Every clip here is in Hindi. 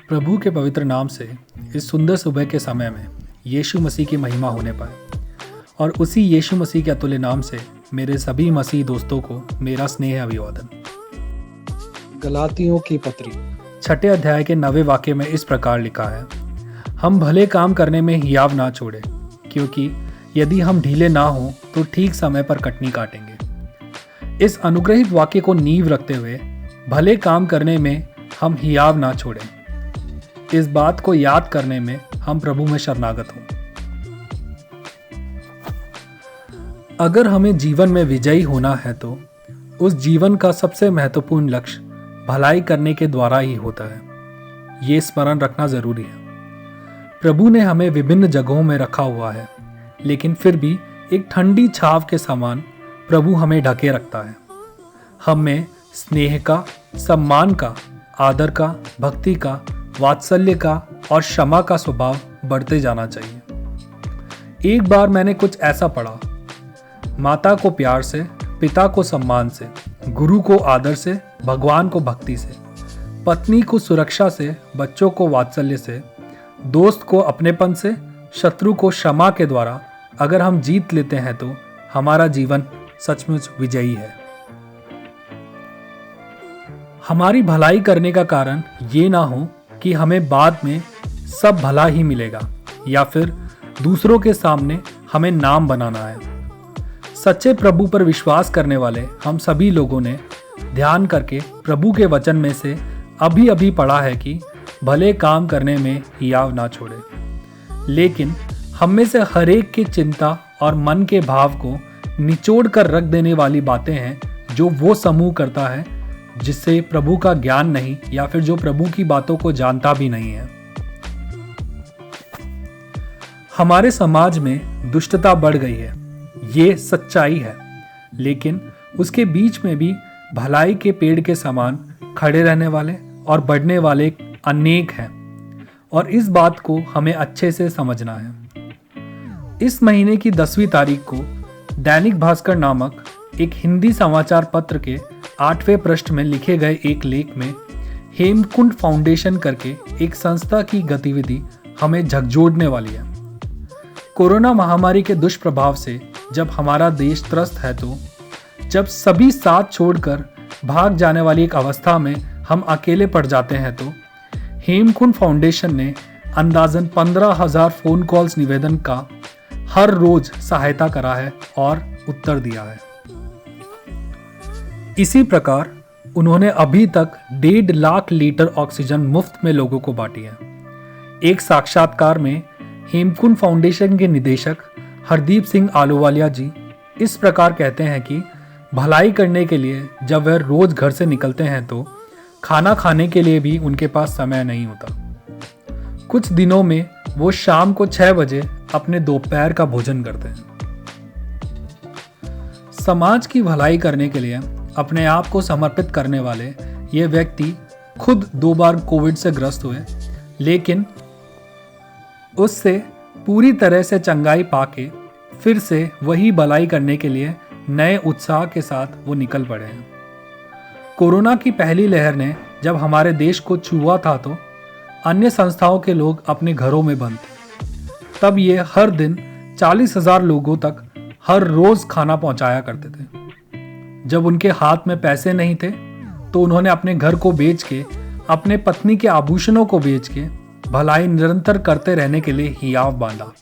प्रभु के पवित्र नाम से इस सुंदर सुबह के समय में यीशु मसीह की महिमा होने पाए और उसी यीशु मसीह के अतुल्य नाम से मेरे सभी मसीह दोस्तों को मेरा स्नेह अभिवादन। गलातियों की पत्री 6 अध्याय के 9वें वाक्य में इस प्रकार लिखा है, हम भले काम करने में हियाव ना छोड़े, क्योंकि यदि हम ढीले ना हों तो ठीक समय पर कटनी काटेंगे। इस अनुग्रहित वाक्य को नींव रखते हुए भले काम करने में हम हियाव ना छोड़ें, इस बात को याद करने में हम प्रभु में शरणागत हों। अगर हमें जीवन में विजयी होना है तो उस जीवन का सबसे महत्वपूर्ण लक्ष्य भलाई करने के द्वारा ही होता है। ये स्मरण रखना जरूरी है। प्रभु ने हमें विभिन्न जगहों में रखा हुआ है, लेकिन फिर भी एक ठंडी छाव के समान प्रभु हमें ढके रखता है। हम में स्नेह का, सम्मान का, आदर का, भक्ति का, वात्सल्य का और क्षमा का स्वभाव बढ़ते जाना चाहिए। एक बार मैंने कुछ ऐसा पढ़ा, माता को प्यार से, पिता को सम्मान से, गुरु को आदर से, भगवान को भक्ति से, पत्नी को सुरक्षा से, बच्चों को वात्सल्य से, दोस्त को अपनेपन से, शत्रु को क्षमा के द्वारा अगर हम जीत लेते हैं तो हमारा जीवन सचमुच विजयी है। हमारी भलाई करने का कारण ये ना हो कि हमें बाद में सब भला ही मिलेगा या फिर दूसरों के सामने हमें नाम बनाना है। सच्चे प्रभु पर विश्वास करने वाले हम सभी लोगों ने ध्यान करके प्रभु के वचन में से अभी पढ़ा है कि भले काम करने में हियाव ना छोड़े। लेकिन हम में से हर एक की चिंता और मन के भाव को निचोड़ कर रख देने वाली बातें हैं जो वो समूह करता है जिससे प्रभु का ज्ञान नहीं या फिर जो प्रभु की बातों को जानता भी नहीं है। हमारे समाज में दुष्टता बढ़ गई है, ये सच्चाई है, लेकिन उसके बीच में भी भलाई के पेड़ के समान खड़े रहने वाले और बढ़ने वाले अनेक हैं और इस बात को हमें अच्छे से समझना है। इस महीने की 10वीं तारीख को दैनिक भास्कर नामक एक हिंदी समाचार पत्र के 8वें पृष्ठ में लिखे गए एक लेख में हेमकुंड फाउंडेशन करके एक संस्था की गतिविधि हमें झकझोरने वाली है। कोरोना महामारी के दुष्प्रभाव से जब हमारा देश त्रस्त है, तो जब सभी साथ छोड़कर भाग जाने वाली एक अवस्था में हम अकेले पड़ जाते हैं, तो हेमकुंड फाउंडेशन ने अंदाजन 15,000 फोन कॉल्स निवेदन का हर रोज सहायता करा है और उत्तर दिया है। इसी प्रकार उन्होंने अभी तक 1.5 लाख लीटर ऑक्सीजन मुफ्त में लोगों को बांटी है। एक साक्षात्कार में हेमकुंड फाउंडेशन के निदेशक हरदीप सिंह आलूवालिया जी इस प्रकार कहते हैं कि भलाई करने के लिए जब वह रोज घर से निकलते हैं तो खाना खाने के लिए भी उनके पास समय नहीं होता। कुछ दिनों में वो शाम को 6 बजे अपने दोपहर का भोजन करते हैं। समाज की भलाई करने के लिए अपने आप को समर्पित करने वाले ये व्यक्ति खुद 2 बार कोविड से ग्रस्त हुए, लेकिन उससे पूरी तरह से चंगाई पाके फिर से वही भलाई करने के लिए नए उत्साह के साथ वो निकल पड़े हैं। कोरोना की पहली लहर ने जब हमारे देश को छुआ था तो अन्य संस्थाओं के लोग अपने घरों में बंद थे। तब ये हर दिन 40,000 लोगों तक हर रोज खाना पहुंचाया करते थे। जब उनके हाथ में पैसे नहीं थे तो उन्होंने अपने घर को बेच के, अपने पत्नी के आभूषणों को बेच के भलाई निरंतर करते रहने के लिए हियाव बांधा।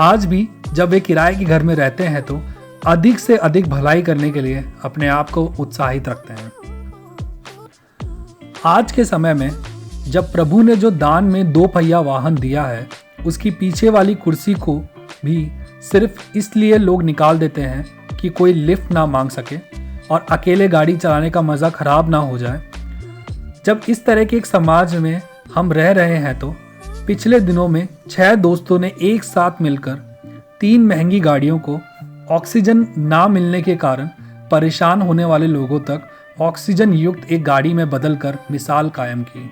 आज भी जब वे किराए के घर में रहते हैं तो अधिक से अधिक भलाई करने के लिए अपने आप को उत्साहित रखते हैं। आज के समय में जब प्रभु ने जो दान में 2 पहिया वाहन दिया है, उसकी पीछे वाली कुर्सी को भी सिर्फ इसलिए लोग निकाल देते हैं कि कोई लिफ्ट ना मांग सके और अकेले गाड़ी चलाने का मजा खराब ना हो जाए। जब इस तरह के एक समाज में हम रह रहे हैं तो पिछले दिनों में 6 दोस्तों ने एक साथ मिलकर 3 महंगी गाड़ियों को ऑक्सीजन ना मिलने के कारण परेशान होने वाले लोगों तक ऑक्सीजन युक्त एक गाड़ी में बदलकर मिसाल कायम की।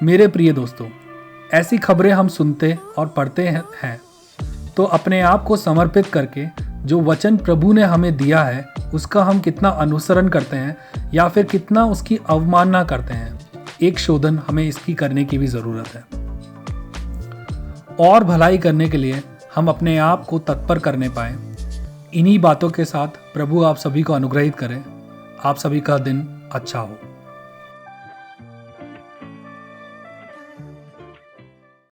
मेरे प्रिय दोस्तों, ऐसी खबरें हम सुनते और पढ़ते हैं तो अपने आप को समर्पित करके जो वचन प्रभु ने हमें दिया है उसका हम कितना अनुसरण करते हैं या फिर कितना उसकी अवमानना करते हैं, एक शोधन हमें इसकी करने की भी ज़रूरत है। और भलाई करने के लिए हम अपने आप को तत्पर करने पाएं। इन्हीं बातों के साथ प्रभु आप सभी को अनुग्रहित करें। आप सभी का दिन अच्छा हो।